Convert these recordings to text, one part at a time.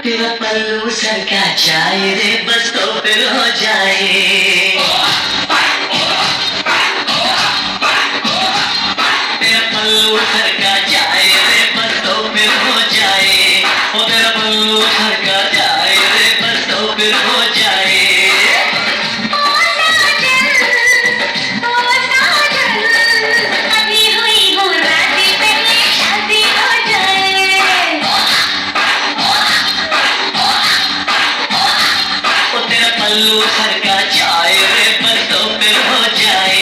तेरा पल्लू सरका जाए रे बस तो फिर हो जाए। तेरा पल्लू सरका जाए रे बस तो फिर हो जाए। ओ तेरा पल्लू सरका जाए रे बस तो फिर हो जाए। पल्लू सरका जाए रे बस तो फिर हो जाए।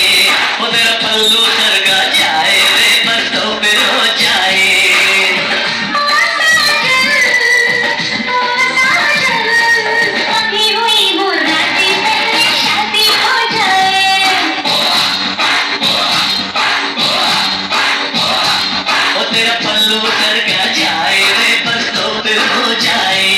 ओ तेरा पल्लू सरका जाए रे बस तो फिर हो जाए। अभी हुई वो रातें पहले शादी हो जाए। ओ तेरा पल्लू सरका जाए रे बस तो फिर हो जाए।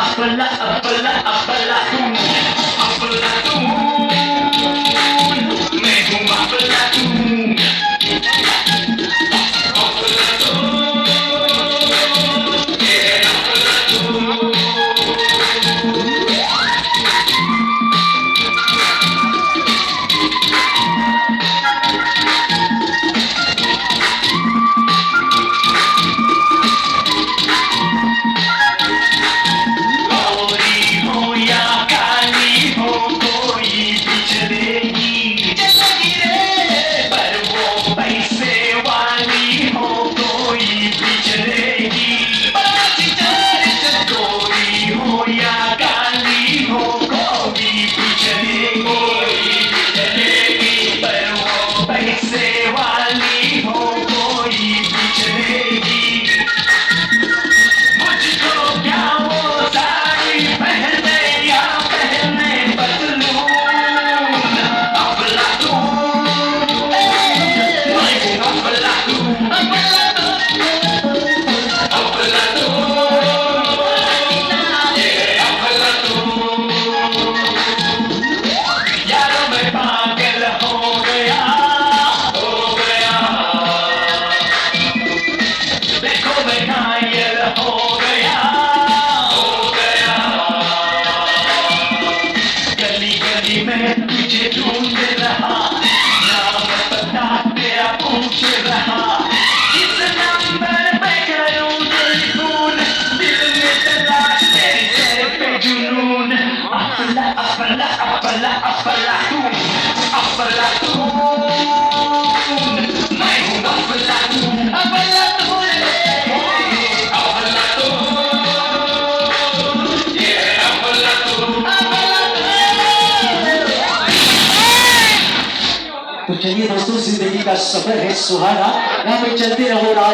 अफलातून अफलातून मैं हूँ अफलातून तुझे ढूंढ रहा नाम पता तेरा पूछ रहा किस नंबर पे करूं टेलीफोन दिल में तलाश तेरे चेहरे पे जुनून अफला अफला अफला अफलातून अफलातून मैं हूँ अफलातून अफलातून तो चलिए दोस्तों, जिंदगी का सफर है सुहाना, यहाँ पे चलते रहो राह